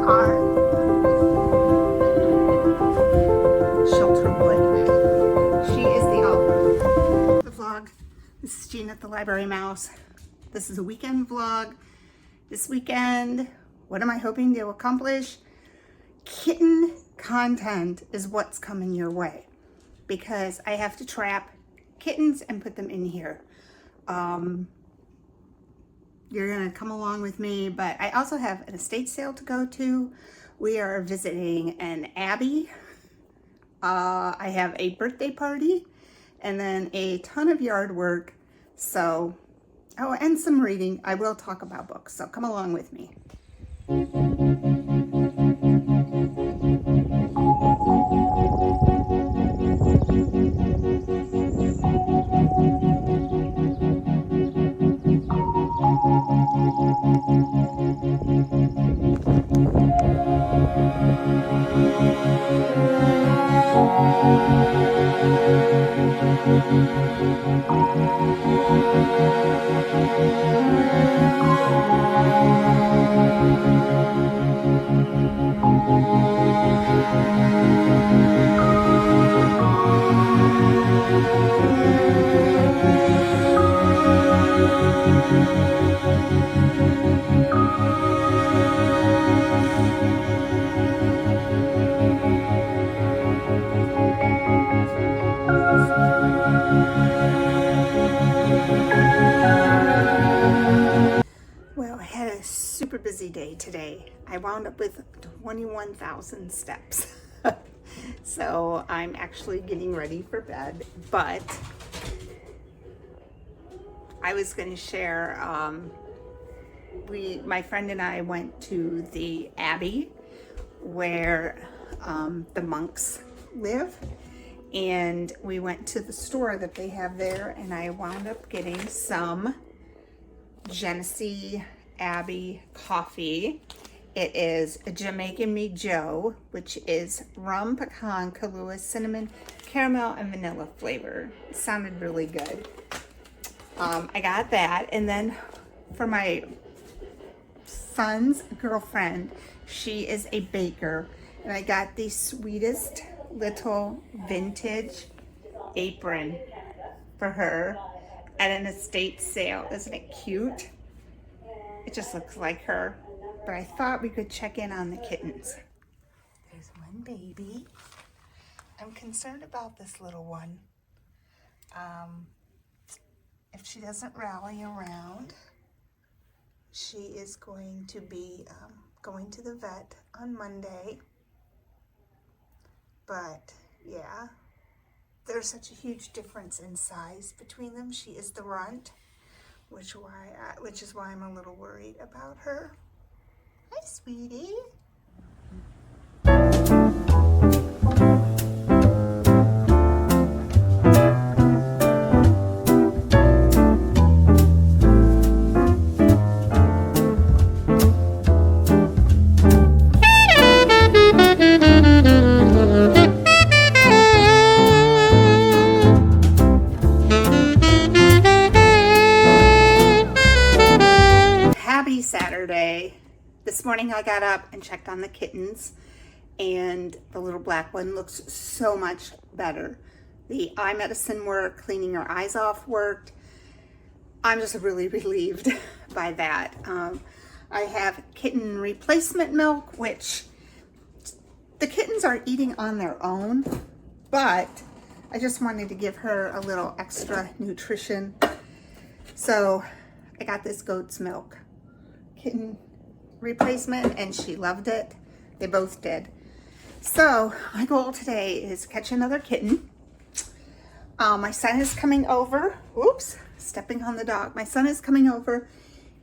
Shelterwood. She is the author of the vlog. This is Jean at the Library Mouse. This is a weekend vlog. This weekend, what am I hoping to accomplish? Kitten content is what's coming your way because I have to trap kittens and put them in here. You're gonna come along with me, but I also have an estate sale to go to. We are visiting an abbey. I have a birthday party and then a ton of yard work. So, oh, and some reading. I will talk about books, so come along with me. Well, I had a super busy day today. I wound up with 21,000 steps. So I'm actually getting ready for bed, but I was going to share, my friend and I went to the abbey where the monks live, and we went to the store that they have there, and I wound up getting some Genesee Abbey coffee. It is a Jamaican Me Joe, which is rum, pecan, Kahlua, cinnamon, caramel, and vanilla flavor. It sounded really good. I got that, and then for my son's girlfriend, she is a baker, and I got the sweetest little vintage apron for her at an estate sale. Isn't it cute? It just looks like her. But I thought we could check in on the kittens. There's one baby. I'm concerned about this little one. If she doesn't rally around, she is going to be going to the vet on Monday. But yeah, there's such a huge difference in size between them. She is the runt, which is why I'm a little worried about her. Hi, sweetie. Saturday. This morning I got up and checked on the kittens, and the little black one looks so much better. The eye medicine worked, cleaning her eyes off worked. I'm just really relieved by that. I have kitten replacement milk, which the kittens are eating on their own, but I just wanted to give her a little extra nutrition. So I got this goat's milk kitten replacement, and she loved it. They both did. So my goal today is catch another kitten. My son is coming over. Oops, stepping on the dog. My son is coming over,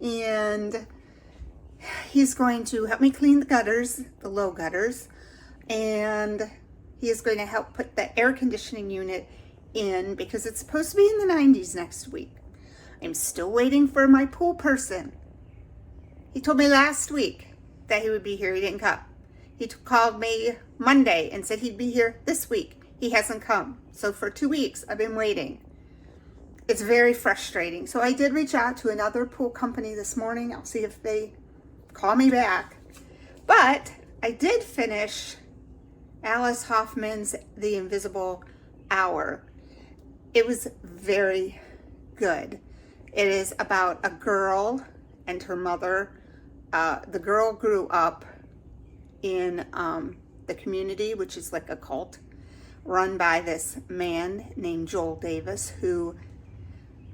and he's going to help me clean the gutters, the low gutters, and he is going to help put the air conditioning unit in because it's supposed to be in the 90s next week. I'm still waiting for my pool person. He told me last week that he would be here. He didn't come. He called me Monday and said he'd be here this week. He hasn't come. So for 2 weeks, I've been waiting. It's very frustrating. So I did reach out to another pool company this morning. I'll see if they call me back. But I did finish Alice Hoffman's The Invisible Hour. It was very good. It is about a girl and her mother. The girl grew up in the community, which is like a cult, run by this man named Joel Davis, who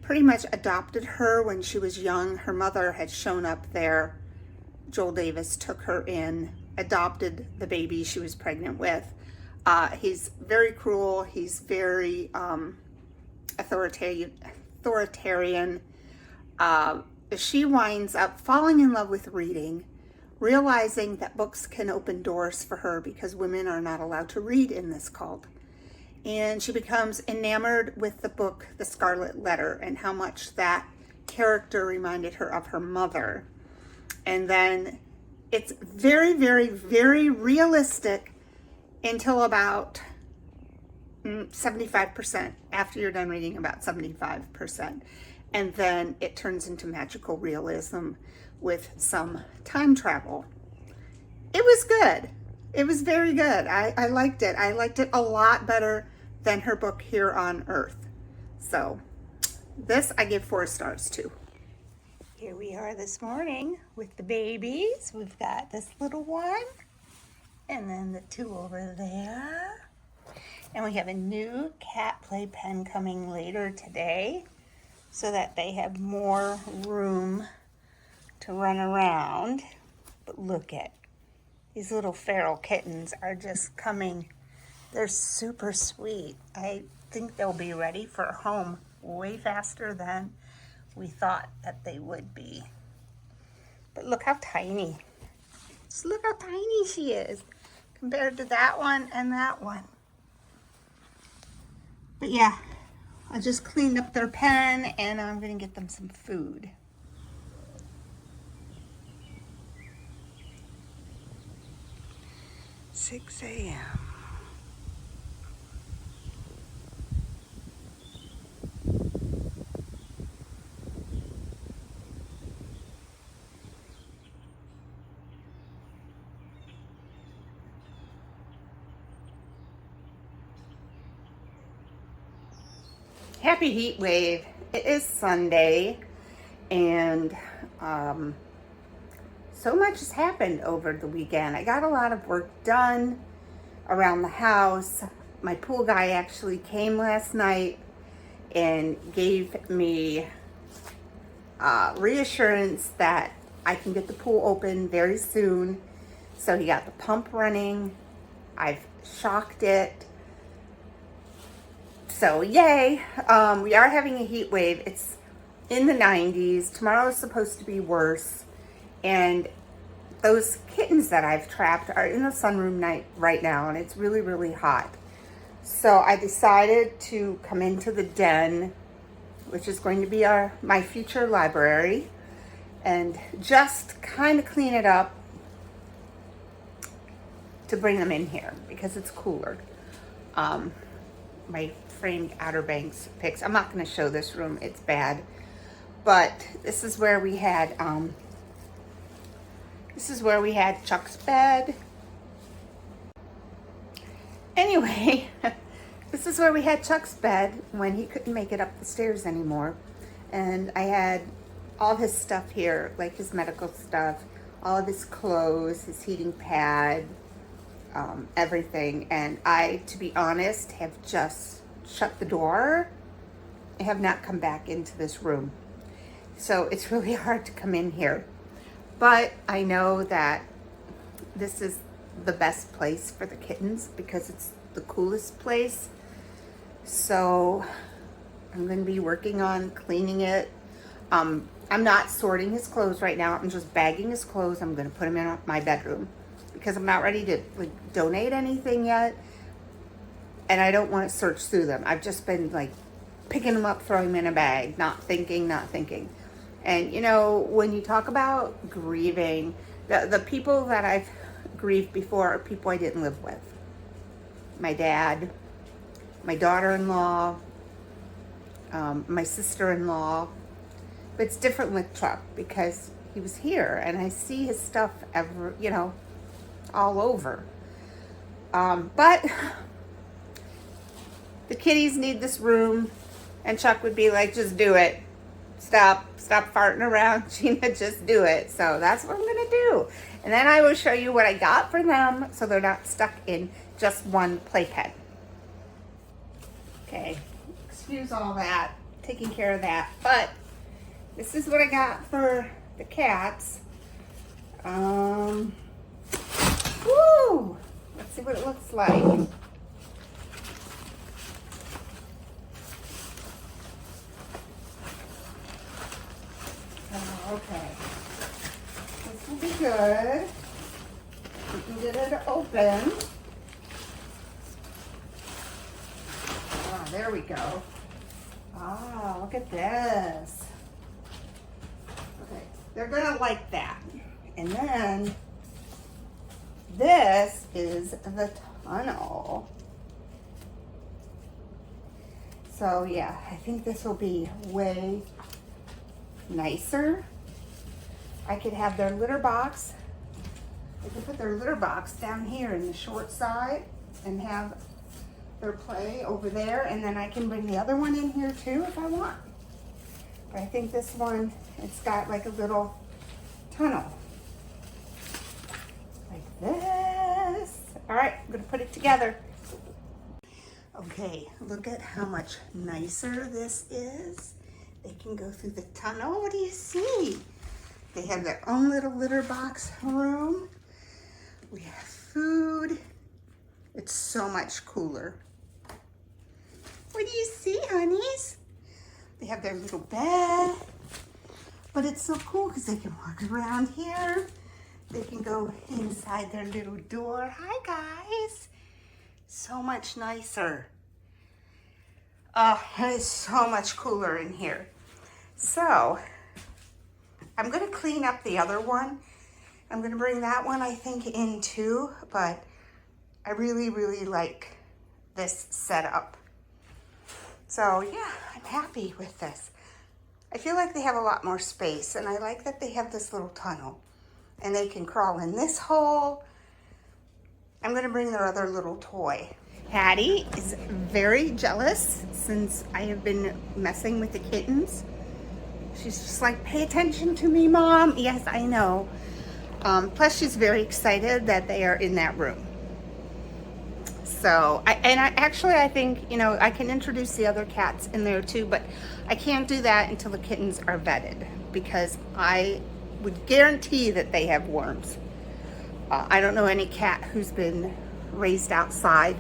pretty much adopted her when she was young. Her mother had shown up there. Joel Davis took her in, adopted the baby she was pregnant with. He's very cruel. He's very authoritarian. She winds up falling in love with reading, realizing that books can open doors for her because women are not allowed to read in this cult. And she becomes enamored with the book, The Scarlet Letter, and how much that character reminded her of her mother. And then it's very, very, very realistic until about 75%, after you're done reading about 75%. And then it turns into magical realism with some time travel. It was good. It was very good. I liked it. I liked it a lot better than her book Here on Earth. So this I give 4 stars to. Here we are this morning with the babies. We've got this little one and then the 2 over there. And we have a new cat playpen coming later today so that they have more room to run around. But look at these little feral kittens are just coming. They're super sweet. I think they'll be ready for a home way faster than we thought that they would be. But look how tiny. Just look how tiny she is compared to that one and that one. But yeah, I just cleaned up their pen and I'm gonna get them some food. Six a.m. Happy heat wave. It is Sunday and so much has happened over the weekend. I got a lot of work done around the house. My pool guy actually came last night and gave me reassurance that I can get the pool open very soon. So he got the pump running. I've shocked it. So yay, we are having a heat wave. It's in the 90s. Tomorrow is supposed to be worse. And those kittens that I've trapped are in the sunroom right now, and it's really, really hot. So I decided to come into the den, which is going to be my future library, and just kind of clean it up to bring them in here because it's cooler. My framed Outer Banks pics. I'm not going to show this room. It's bad. But this is where we had Chuck's bed. Anyway, this is where we had Chuck's bed when he couldn't make it up the stairs anymore. And I had all his stuff here, like his medical stuff, all of his clothes, his heating pad, everything. And I, to be honest, have just shut the door. I have not come back into this room. So it's really hard to come in here. But I know that this is the best place for the kittens because it's the coolest place. So I'm going to be working on cleaning it. I'm not sorting his clothes right now. I'm just bagging his clothes. I'm going to put him in my bedroom because I'm not ready to donate anything yet. And I don't want to search through them. I've just been picking them up, throwing them in a bag, not thinking. And you know, when you talk about grieving, the people that I've grieved before are people I didn't live with. My dad, my daughter-in-law, my sister-in-law. But it's different with Chuck because he was here and I see his stuff all over. But the kitties need this room, and Chuck would be like, just do it. Stop farting around, Gina, just do it. So that's what I'm gonna do. And then I will show you what I got for them so they're not stuck in just one playpen. Okay, excuse all that, taking care of that. But this is what I got for the cats. Woo! Let's see what it looks like. Okay, this will be good. We can get it open. Oh, there we go. Oh, look at this. Okay, they're gonna like that. And then this is the tunnel. So yeah, I think this will be way nicer. I could have their litter box. They could put their litter box down here in the short side and have their play over there, and then I can bring the other one in here too if I want. But I think this one, it's got like a little tunnel. Like this. All right, I'm gonna put it together. Okay, look at how much nicer this is. They can go through the tunnel. What do you see? They have their own little litter box room. We have food. It's so much cooler. What do you see, honeys? They have their little bed. But it's so cool because they can walk around here. They can go inside their little door. Hi, guys. So much nicer. Oh, it is so much cooler in here. So, I'm going to clean up the other one. I'm going to bring that one, I think, in too. But I really, really like this setup. So, yeah, I'm happy with this. I feel like they have a lot more space. And I like that they have this little tunnel. And they can crawl in this hole. I'm going to bring their other little toy. Hattie is very jealous since I have been messing with the kittens. She's just like, pay attention to me, Mom. Yes, I know. Plus, she's very excited that they are in that room. So, I think, you know, I can introduce the other cats in there too, but I can't do that until the kittens are vetted because I would guarantee that they have worms. I don't know any cat who's been raised outside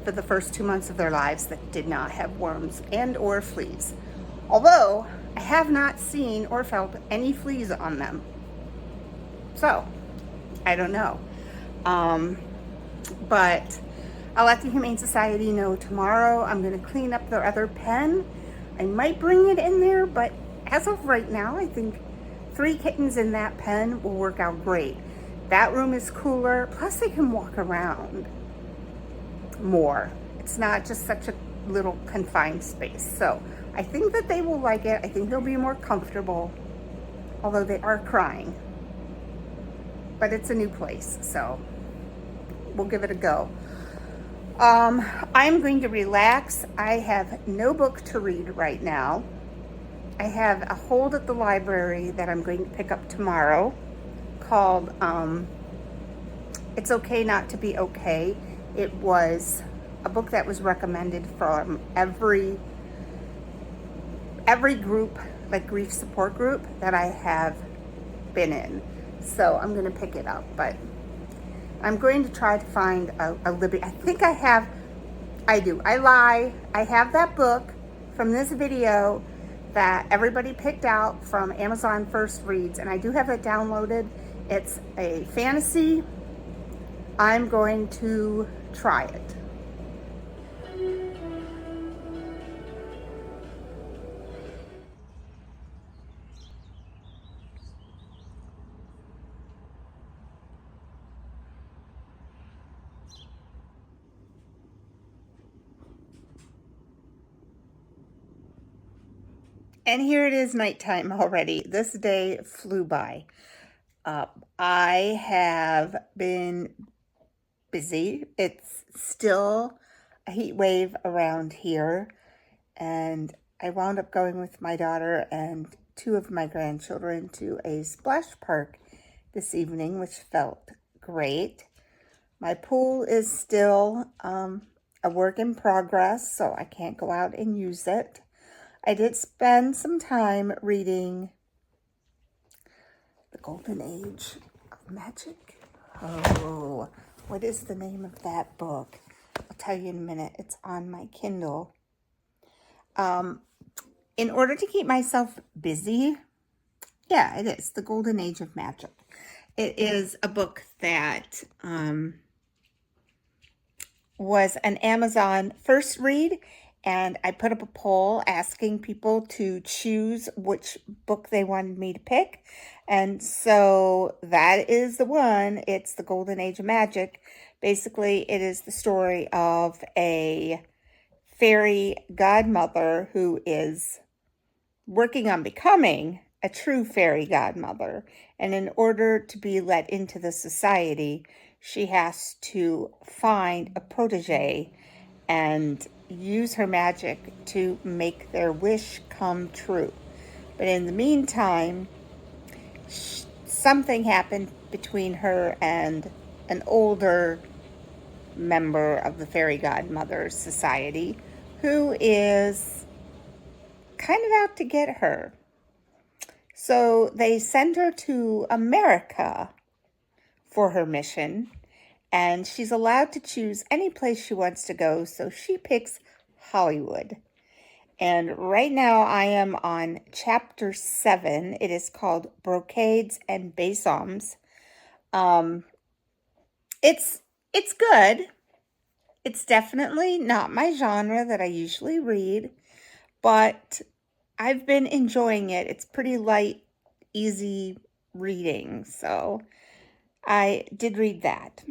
for the first 2 months of their lives that did not have worms and or fleas. Although I have not seen or felt any fleas on them. So, I don't know. But I'll let the Humane Society know tomorrow. I'm going to clean up their other pen. I might bring it in there, but as of right now, I think 3 kittens in that pen will work out great. That room is cooler, plus they can walk around more. It's not just such a little confined space. So I think that they will like it. I think they'll be more comfortable, although they are crying. But it's a new place, so we'll give it a go. I'm going to relax. I have no book to read right now. I have a hold at the library that I'm going to pick up tomorrow called It's Okay Not to Be Okay. It was a book that was recommended from every group, like grief support group that I have been in. So I'm going to pick it up, but I'm going to try to find a Libby. I think I do. I lie. I have that book from this video that everybody picked out from Amazon First Reads, and I do have it downloaded. It's a fantasy. I'm going to try it. And here it is nighttime already. This day flew by. I have been busy. It's still a heat wave around here, and I wound up going with my daughter and two of my grandchildren to a splash park this evening, which felt great. My pool is still a work in progress, so I can't go out and use it. I did spend some time reading The Golden Age of Magic. Oh, what is the name of that book? I'll tell you in a minute. It's on my Kindle. In order to keep myself busy, yeah, it is The Golden Age of Magic. It is a book that was an Amazon first read, and I put up a poll asking people to choose which book they wanted me to pick. And so that is the one. It's The Golden Age of Magic. Basically, it is the story of a fairy godmother who is working on becoming a true fairy godmother. And in order to be let into the society, she has to find a protege and use her magic to make their wish come true. But in the meantime, something happened between her and an older member of the Fairy Godmother Society who is kind of out to get her. So they send her to America for her mission, and she's allowed to choose any place she wants to go, so she picks Hollywood. And right now I am on chapter 7. It is called Brocades and Besoms. It's good. It's definitely not my genre that I usually read, but I've been enjoying it. It's pretty light, easy reading, so I did read that.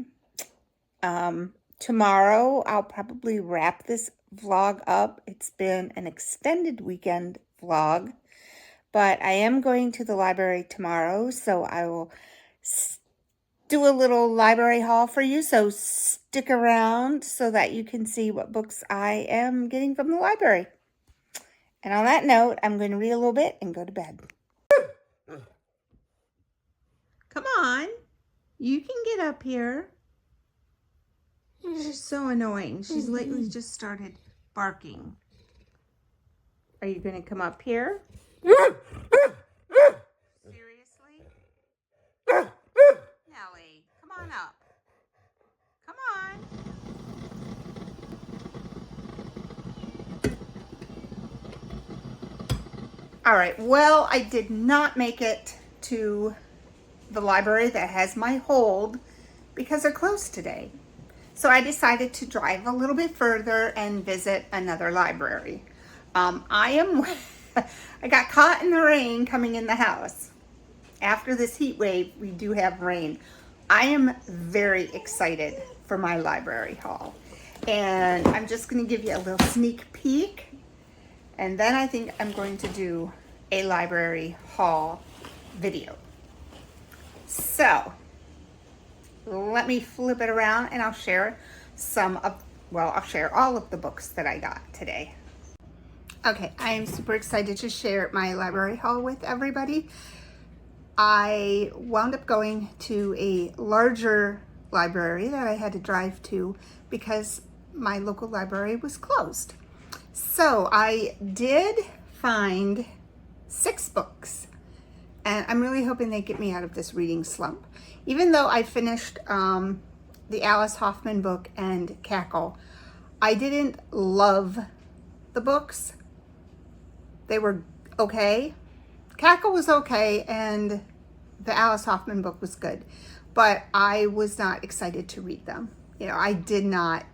Tomorrow I'll probably wrap this vlog up. It's been an extended weekend vlog, but I am going to the library tomorrow, so I will do a little library haul for you, so stick around so that you can see what books I am getting from the library. And on that note, I'm going to read a little bit and go to bed. Come on, you can get up here. She's so annoying. She's lately just started barking. Are you going to come up here? Seriously? Nellie, come on up. Come on. All right, well, I did not make it to the library that has my hold because they're closed today. So I decided to drive a little bit further and visit another library. I got caught in the rain coming in the house. After this heat wave, we do have rain. I am very excited for my library haul. And I'm just going to give you a little sneak peek. And then I think I'm going to do a library haul video. So let me flip it around and I'll share I'll share all of the books that I got today. Okay, I am super excited to share my library haul with everybody. I wound up going to a larger library that I had to drive to because my local library was closed. So I did find 6 books, and I'm really hoping they get me out of this reading slump. Even though I finished the Alice Hoffman book and Cackle, I didn't love the books. They were okay. Cackle was okay, and the Alice Hoffman book was good, but I was not excited to read them. You know, I did not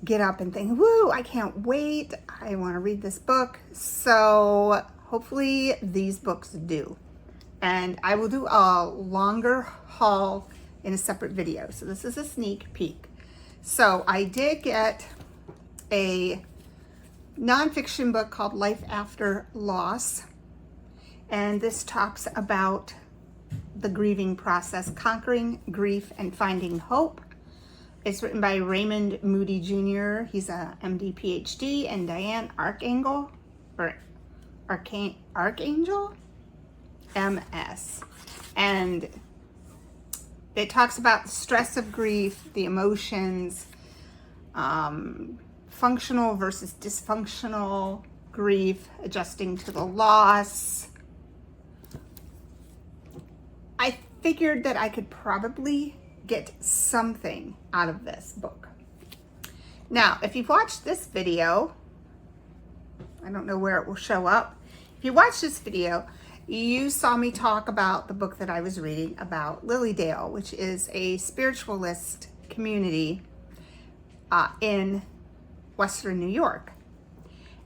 get up and think, woo, I can't wait. I want to read this book. So hopefully these books do. And I will do a longer haul in a separate video. So this is a sneak peek. So I did get a nonfiction book called Life After Loss. And this talks about The Grieving Process, Conquering Grief and Finding Hope. It's written by Raymond Moody Jr. He's a MD, PhD, and Diane Archangel, MS. And it talks about the stress of grief, the emotions, functional versus dysfunctional grief, adjusting to the loss. I figured that I could probably get something out of this book. Now, if you've watched this video, I don't know where it will show up. If you watched this video, you saw me talk about the book that I was reading about Lilydale, which is a spiritualist community in Western New York.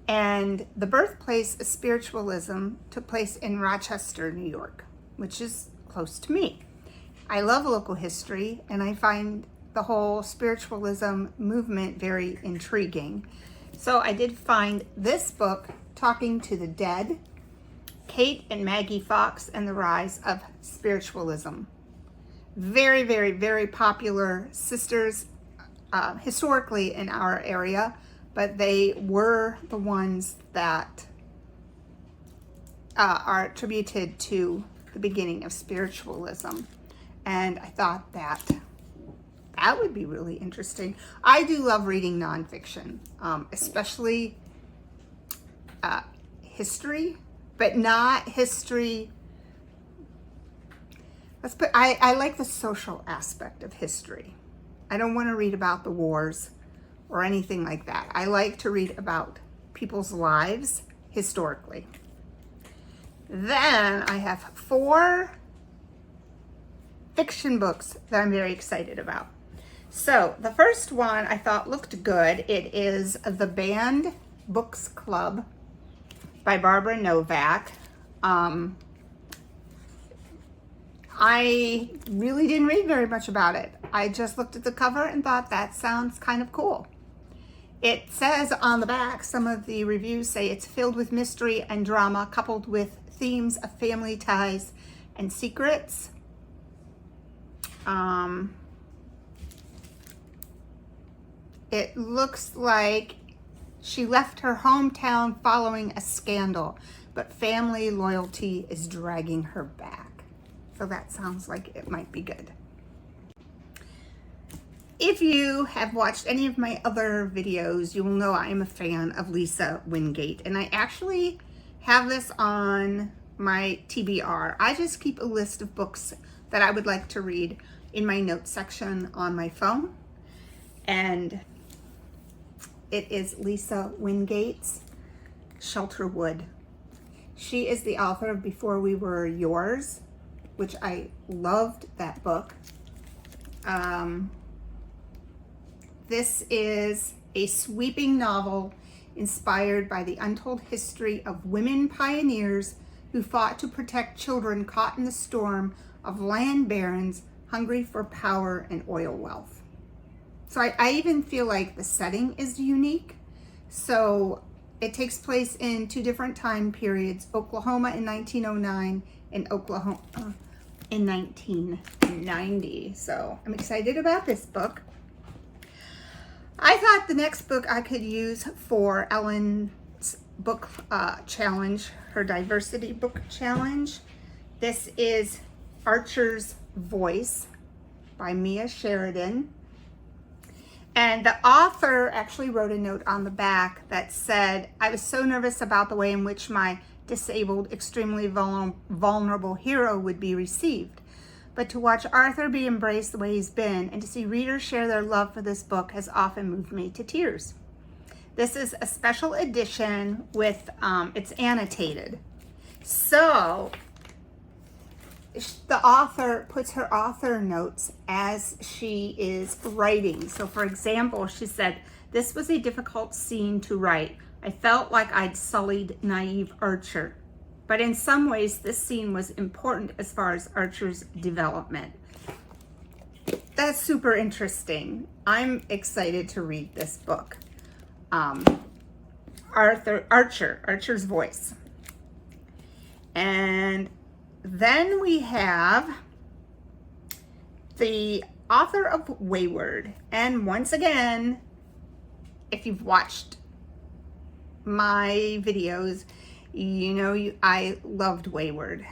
And the birthplace of spiritualism took place in Rochester, New York, which is close to me. I love local history, and I find the whole spiritualism movement very intriguing. So I did find this book, Talking to the Dead, Kate and Maggie Fox and the Rise of Spiritualism. Very, very, very popular sisters historically in our area, but they were the ones that are attributed to the beginning of spiritualism. And I thought that would be really interesting. I do love reading nonfiction, especially history, but not history. I like the social aspect of history. I don't want to read about the wars or anything like that. I like to read about people's lives historically. Then I have 4 fiction books that I'm very excited about. So the first one I thought looked good. It is The Banned Books Club by Barbara Novak. I really didn't read very much about it. I just looked at the cover and thought that sounds kind of cool. It says on the back, some of the reviews say it's filled with mystery and drama coupled with themes of family ties and secrets. It looks like she left her hometown following a scandal, but family loyalty is dragging her back. So that sounds like it might be good. If you have watched any of my other videos, you will know I am a fan of Lisa Wingate, and I actually have this on my TBR. I just keep a list of books that I would like to read in my notes section on my phone, and it is Lisa Wingate's Shelterwood. She is the author of Before We Were Yours, which I loved that book. This is a sweeping novel inspired by the untold history of women pioneers who fought to protect children caught in the storm of land barons hungry for power and oil wealth. So I even feel like the setting is unique. So it takes place in 2 different time periods, Oklahoma in 1909 and Oklahoma in 1990. So I'm excited about this book. I thought the next book I could use for Ellen's book challenge, her diversity book challenge. This is Archer's Voice by Mia Sheridan. And the author actually wrote a note on the back that said, I was so nervous about the way in which my disabled, extremely vulnerable hero would be received. But to watch Arthur be embraced the way he's been and to see readers share their love for this book has often moved me to tears. This is a special edition with, it's annotated. So the author puts her author notes as she is writing. So for example, she said, this was a difficult scene to write. I felt like I'd sullied naive Archer. But in some ways, this scene was important as far as Archer's development. That's super interesting. I'm excited to read this book. Archer's Voice. And Then we have the author of Wayward. And once again, if you've watched my videos, you know I loved Wayward.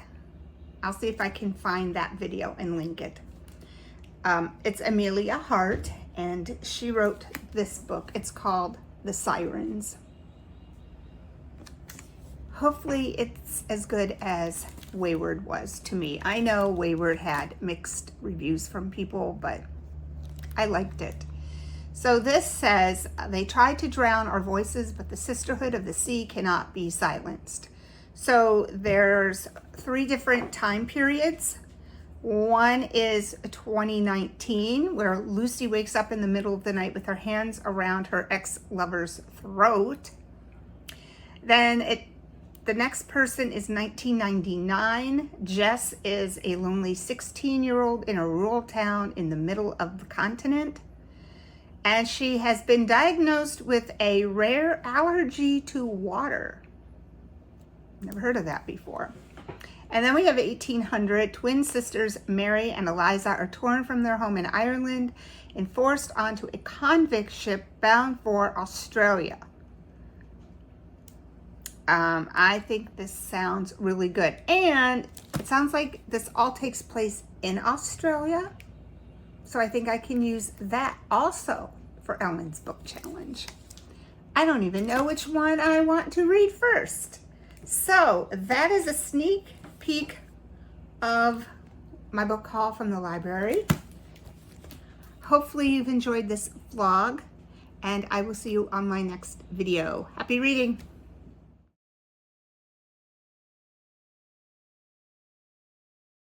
I'll see if I can find that video and link it. It's Amelia Hart, and she wrote this book. It's called The Sirens. Hopefully it's as good as Wayward was to me. I know Wayward had mixed reviews from people, but I liked it. So this says, they tried to drown our voices, but the sisterhood of the sea cannot be silenced. So there's 3 different time periods. One is 2019, where Lucy wakes up in the middle of the night with her hands around her ex-lover's throat. Then the next person is 1999. Jess is a lonely 16-year-old in a rural town in the middle of the continent. And she has been diagnosed with a rare allergy to water. Never heard of that before. And then we have 1800. Twin sisters Mary and Eliza are torn from their home in Ireland and forced onto a convict ship bound for Australia. I think this sounds really good. And it sounds like this all takes place in Australia. So I think I can use that also for Ellen's book challenge. I don't even know which one I want to read first. So that is a sneak peek of my book haul from the library. Hopefully you've enjoyed this vlog, and I will see you on my next video. Happy reading!